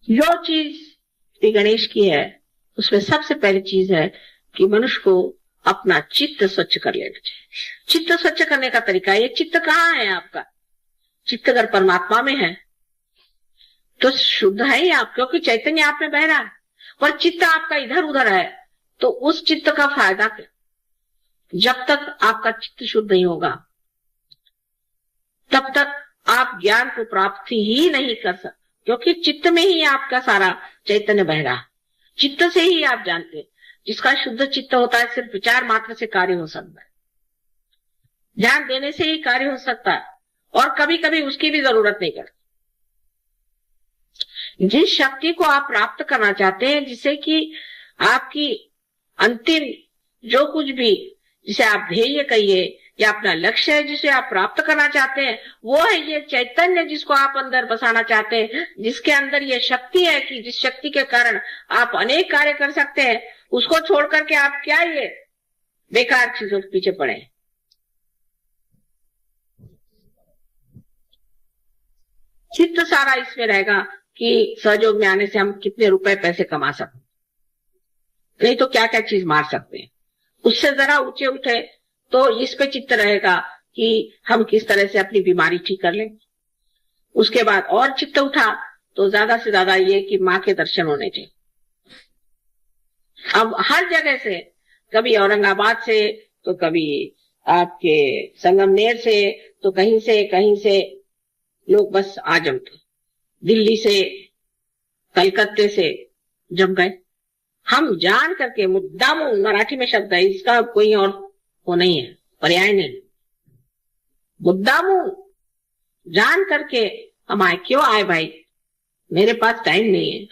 जो चीज श्री गणेश की है उसमें सबसे पहली चीज है कि मनुष्य को अपना चित्त स्वच्छ कर लेना चाहिए। चित्त स्वच्छ करने का तरीका, ये चित्त कहाँ है आपका? चित्त अगर परमात्मा में है तो शुद्ध है ही आप, क्योंकि चैतन्य आप में बह रहा है। पर चित्त आपका इधर उधर है तो उस चित्त का फायदा क्या? जब तक आपका चित्त शुद्ध नहीं होगा तब तक आप ज्ञान को प्राप्ति ही नहीं कर सकते, क्योंकि चित्त में ही आपका सारा चैतन्य बह रहा है। चित्त से ही आप जानते हैं। जिसका शुद्ध चित्त होता है सिर्फ विचार मात्र से कार्य हो सकता है, ध्यान देने से ही कार्य हो सकता है, और कभी कभी उसकी भी जरूरत नहीं करती। जिस शक्ति को आप प्राप्त करना चाहते हैं, जिसे कि आपकी अंतिम जो कुछ भी, जिसे आप ध्येय कहिए या अपना लक्ष्य है जिसे आप प्राप्त करना चाहते हैं, वो है ये चैतन्य जिसको आप अंदर बसाना चाहते हैं, जिसके अंदर ये शक्ति है कि जिस शक्ति के कारण आप अनेक कार्य कर सकते हैं। उसको छोड़ करके आप क्या ये बेकार चीजों के पीछे पड़े। चित्त सारा इसमें रहेगा कि सहयोग में आने से हम कितने रुपए पैसे कमा सकते, नहीं तो क्या क्या चीज मार सकते हैं। उससे जरा ऊंचे उठे तो इस पे चित्त रहेगा कि हम किस तरह से अपनी बीमारी ठीक कर लें। उसके बाद और चित्त उठा तो ज्यादा से ज्यादा ये कि माँ के दर्शन होने चाहिए। अब हर जगह से, कभी औरंगाबाद से तो कभी आपके संगमनेर से तो कहीं से लोग बस आ जमते, दिल्ली से कलकत्ते से जम गए। हम जान करके मुद्दाम, मराठी में शब्द है इसका, कोई और वो नहीं है, पर्याय नहीं, मुद्दाम जान करके हम आए। क्यों आए भाई? मेरे पास टाइम नहीं है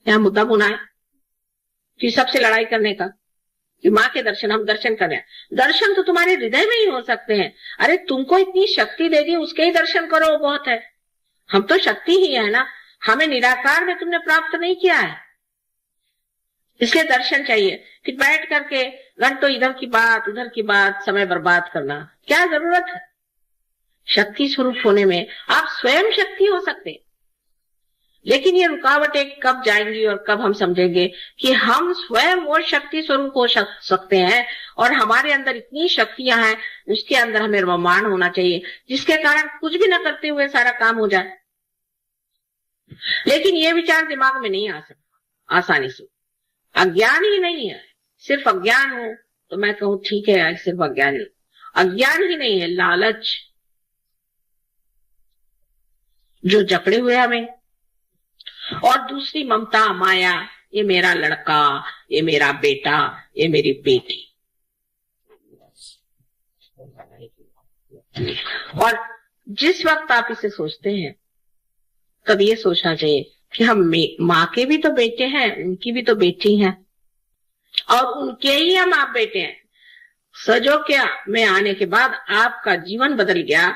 यहाँ मुद्दाम आए कि सबसे लड़ाई करने का, कि माँ के दर्शन, हम दर्शन कर रहे हैं। दर्शन तो तुम्हारे हृदय में ही हो सकते हैं। अरे तुमको इतनी शक्ति दे दी, उसके ही दर्शन करो, वो बहुत है। हम तो शक्ति ही है ना, हमें निराकार में तुमने प्राप्त नहीं किया है, इसलिए दर्शन चाहिए। कि बैठ करके घंटों इधर की बात उधर की बात समय बर्बाद करना क्या जरूरत है? शक्ति स्वरूप होने में आप स्वयं शक्ति हो सकते, लेकिन ये रुकावटें कब जाएंगी और कब हम समझेंगे कि हम स्वयं वो शक्ति स्वरूप हो सकते हैं, और हमारे अंदर इतनी शक्तियां हैं, उसके अंदर हमें रमान होना चाहिए, जिसके कारण कुछ भी न करते हुए सारा काम हो जाए। लेकिन ये विचार दिमाग में नहीं आ सकता आसानी से। अज्ञान ही नहीं है, सिर्फ अज्ञान हो तो मैं कहूं ठीक है, सिर्फ अज्ञान ही, अज्ञान ही नहीं है, लालच जो जकड़े हुए हमें, और दूसरी ममता माया, ये मेरा लड़का, ये मेरा बेटा, ये मेरी बेटी। और जिस वक्त आप इसे सोचते हैं तब ये सोचना चाहिए कि हम माँ के भी तो बेटे हैं, उनकी भी तो बेटी हैं, और उनके ही हम आप बेटे हैं। सजोक्या में आने के बाद आपका जीवन बदल गया,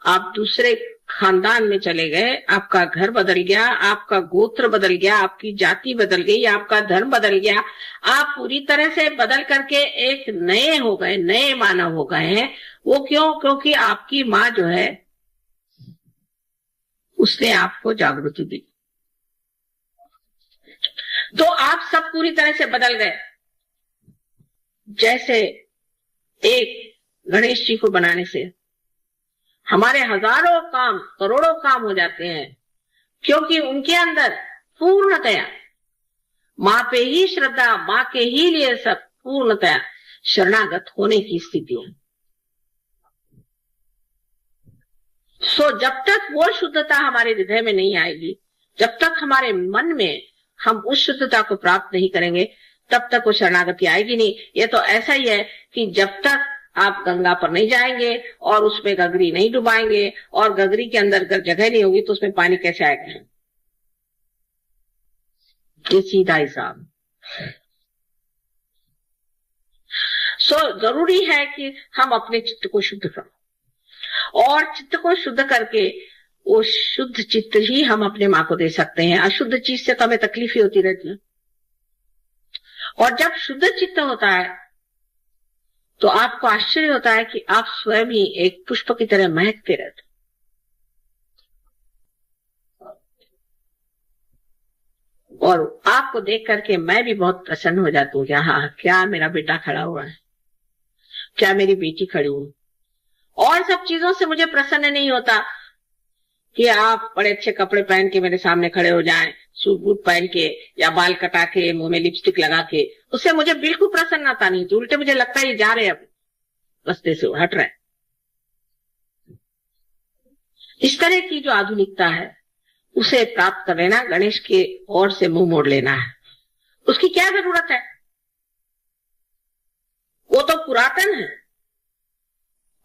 आप दूसरे खानदान में चले गए, आपका घर बदल गया, आपका गोत्र बदल गया, आपकी जाति बदल गई, आपका धर्म बदल गया, आप पूरी तरह से बदल करके एक नए हो गए, नए मानव हो गए हैं। वो क्यों? क्योंकि आपकी माँ जो है उसने आपको जागृति दी, तो आप सब पूरी तरह से बदल गए। जैसे एक गणेश जी को बनाने से हमारे हजारों काम, करोड़ों काम हो जाते हैं, क्योंकि उनके अंदर पूर्णतया माँ पे ही श्रद्धा, माँ के ही लिए सब पूर्णतया शरणागत होने की स्थिति है। सो जब तक वो शुद्धता हमारे हृदय में नहीं आएगी, जब तक हमारे मन में हम उस शुद्धता को प्राप्त नहीं करेंगे, तब तक वो शरणागति आएगी नहीं। ये तो ऐसा ही है कि जब तक आप गंगा पर नहीं जाएंगे और उसमें गगरी नहीं डुबाएंगे, और गगरी के अंदर अगर जगह नहीं होगी तो उसमें पानी कैसे आएगा? ये सीधा हिसाब। सो जरूरी है कि हम अपने चित्त को शुद्ध करें, और चित्त को शुद्ध करके वो शुद्ध चित्त ही हम अपने माँ को दे सकते हैं। अशुद्ध चीज से तो हमें तकलीफ ही होती रहती है, और जब शुद्ध चित्त होता है तो आपको आश्चर्य होता है कि आप स्वयं ही एक पुष्प की तरह महकते रहते। और आपको देख करके मैं भी बहुत प्रसन्न हो जाती हूँ कि हाँ, क्या मेरा बेटा खड़ा हुआ है, क्या मेरी बेटी खड़ी हुई। और सब चीजों से मुझे प्रसन्न नहीं होता कि आप बड़े अच्छे कपड़े पहन के मेरे सामने खड़े हो जाएं, सूट बूट पहन के या बाल कटा के मुंह में लिपस्टिक लगा के, उससे मुझे बिल्कुल प्रसन्नता नहीं थी। उल्टे मुझे लगता है ये जा रहे अब रास्ते से हट रहे। इस तरह की जो आधुनिकता है उसे प्राप्त कर लेना, गणेश के ओर से मुंह मोड़ लेना है। उसकी क्या जरूरत है? वो तो पुरातन है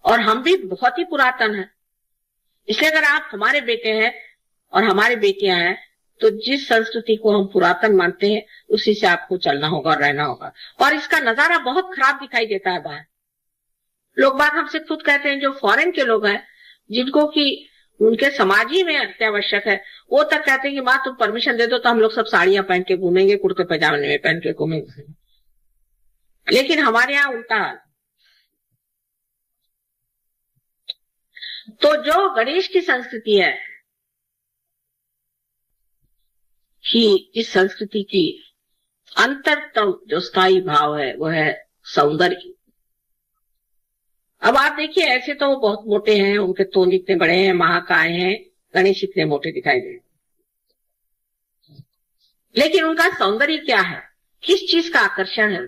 और हम भी बहुत ही पुरातन है। इसलिए अगर आप हमारे बेटे हैं और हमारे बेटियां हैं तो जिस संस्कृति को हम पुरातन मानते हैं उसी से आपको चलना होगा और रहना होगा। और इसका नजारा बहुत खराब दिखाई देता है बाहर। लोग बात हमसे खुद कहते हैं, जो फॉरेन के लोग हैं जिनको कि उनके समाज ही में अत्यावश्यक है, वो तक कहते हैं कि माँ तुम परमिशन दे दो तो हम लोग सब साड़ियां पहन के घूमेंगे, कुर्ते पैजामे में पहन के घूमेंगे। लेकिन हमारे यहाँ उल्टा हाल। तो जो गणेश की संस्कृति है कि इस संस्कृति की अंतरतम जो स्थायी भाव है वो है सौंदर्य। अब आप देखिए, ऐसे तो वो बहुत मोटे हैं, उनके तोंद इतने बड़े हैं, महाकाय हैं, गणेश इतने मोटे दिखाई दे, लेकिन उनका सौंदर्य क्या है? किस चीज का आकर्षण है?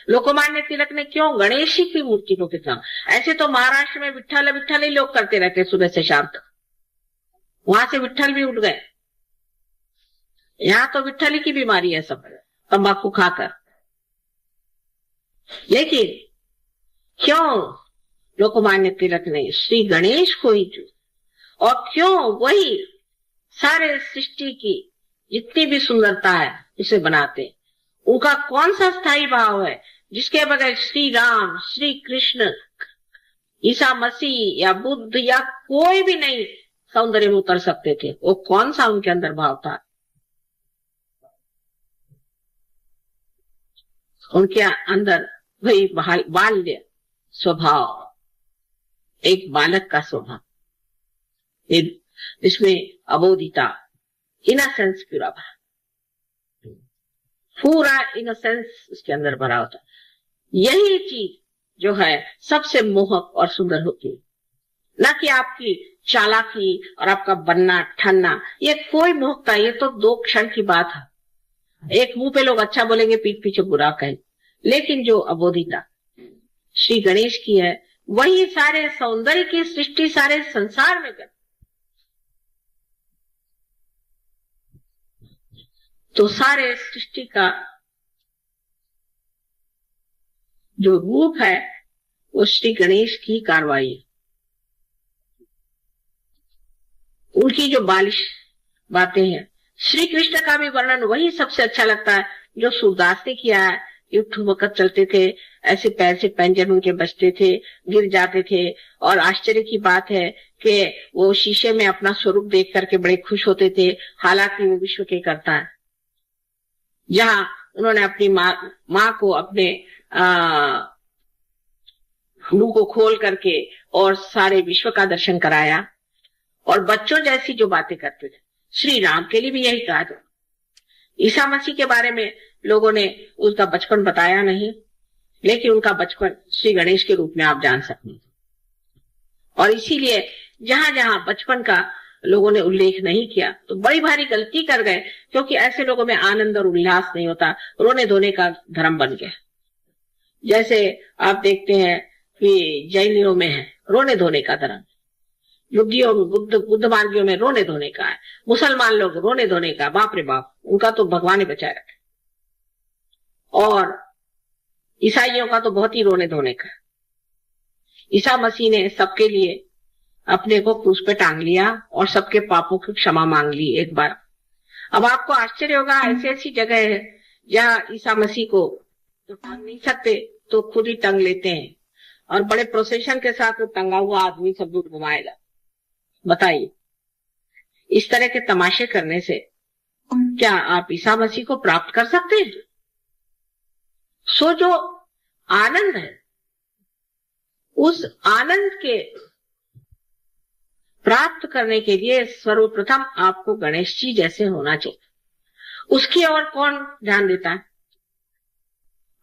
लोकमान्य तिलक ने क्यों गणेश जी की मूर्ति को कितना, ऐसे तो महाराष्ट्र में विट्ठल विट्ठल ही लोग करते रहते सुबह से शाम तक, वहां से विट्ठल भी उठ गए। यहाँ तो विट्ठल की बीमारी है सब, तंबाकू खाकर। लेकिन क्यों लोकमान्य तिलक ने श्री गणेश को ही चुना, और क्यों वही सारे सृष्टि की जितनी भी सुंदरता है उसे बनाते? उनका कौन सा स्थायी भाव है जिसके बगैर श्री राम, श्री कृष्ण, ईसा मसीह या बुद्ध या कोई भी नहीं सौंदर्य में उतर सकते थे? वो कौन सा उनके अंदर भाव था? उनके अंदर वही बाल्य स्वभाव, एक बालक का स्वभाव, इसमें अबोधिता, इनोसेंस पूरा इनोसेंस उसके अंदर भरा होता। यही चीज जो है सबसे मोहक और सुंदर होती है, न कि आपकी चालाकी और आपका बनना ठन्ना। ये कोई मोहकता, ये तो 2 क्षण की बात है। एक मुंह पे लोग अच्छा बोलेंगे, पीठ पीछे बुरा कहें। लेकिन जो अबोधिता श्री गणेश की है वही सारे सौंदर्य की सृष्टि सारे संसार में कर। तो सारे सृष्टि का जो रूप है वो श्री गणेश की कार्रवाई है। उनकी जो बालिश बातें हैं, श्री कृष्ण का भी वर्णन वही सबसे अच्छा लगता है जो सूरदास ने किया है। ठुमकत चलते थे, ऐसे पैर से पैंजन उनके बजते थे, गिर जाते थे। और आश्चर्य की बात है कि वो शीशे में अपना स्वरूप देख करके बड़े खुश होते थे, हालांकि वो विश्व के करता है। जहां उन्होंने अपनी माँ को अपने मुंह को खोल करके और सारे विश्व का दर्शन कराया, और बच्चों जैसी जो बातें करते थे। श्री राम के लिए भी यही कहा था। ईसा मसीह के बारे में लोगों ने उसका बचपन बताया नहीं, लेकिन उनका बचपन श्री गणेश के रूप में आप जान सकते हैं। और इसीलिए जहां जहां बचपन का लोगों ने उल्लेख नहीं किया तो बड़ी भारी गलती कर गए, क्योंकि ऐसे लोगों में आनंद और उल्लास नहीं होता, रोने धोने का धर्म बन गया। जैसे आप देखते हैं कि जैनियों में है रोने धोने का धर्म, बुद्ध मार्गियों में रोने धोने का है, मुसलमान लोग रोने धोने का, बाप रे बाप, उनका तो भगवान ही बचाए रखे। और ईसाइयों का तो बहुत ही रोने धोने का। ईसा मसीह ने सबके लिए अपने को क्रूस पे टांग लिया और सबके पापों की क्षमा मांग ली एक बार। अब आपको आश्चर्य होगा, ऐसी ऐसी जगह है जहां ईसा मसीह को तो टांग नहीं सकते तो खुद ही टंग लेते हैं, और बड़े प्रोसेशन के साथ वो टंगा हुआ आदमी सब दूर घुमाएगा। बताइए, इस तरह के तमाशे करने से क्या आप ईसा मसीह को प्राप्त कर सकते हैं? सो जो आनंद है, उस आनंद के प्राप्त करने के लिए सर्वप्रथम आपको गणेश जी जैसे होना चाहिए। उसकी ओर कौन ध्यान देता है?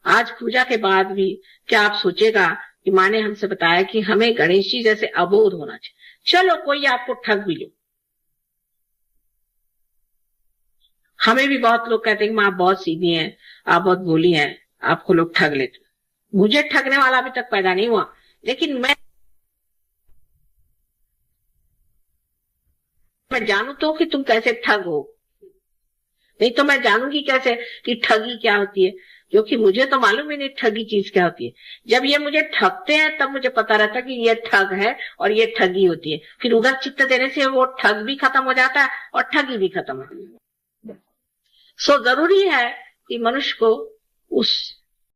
आज पूजा के बाद भी क्या आप सोचेगा कि माँ ने हमसे बताया कि हमें गणेश जी जैसे अबोध होना चाहिए। चलो कोई आपको ठग भी लो, हमें भी बहुत लोग कहते हैं कि माँ आप बहुत सीधी हैं, आप बहुत भोली हैं, आपको लोग ठग लेते। मुझे ठगने वाला अभी तक पैदा नहीं हुआ, लेकिन मैं जानू तो कि तुम कैसे ठग हो, नहीं तो मैं जानूंगी कैसे कि ठगी क्या होती है, क्योंकि मुझे तो मालूम ही नहीं ठगी चीज क्या होती है। जब ये मुझे ठगते हैं तब मुझे पता रहता है कि ये ठग है और ये ठगी होती है। फिर उधर चित्त देने से वो ठग भी खत्म हो जाता है और ठगी भी खत्म हो जाती है। सो जरूरी है कि मनुष्य को उस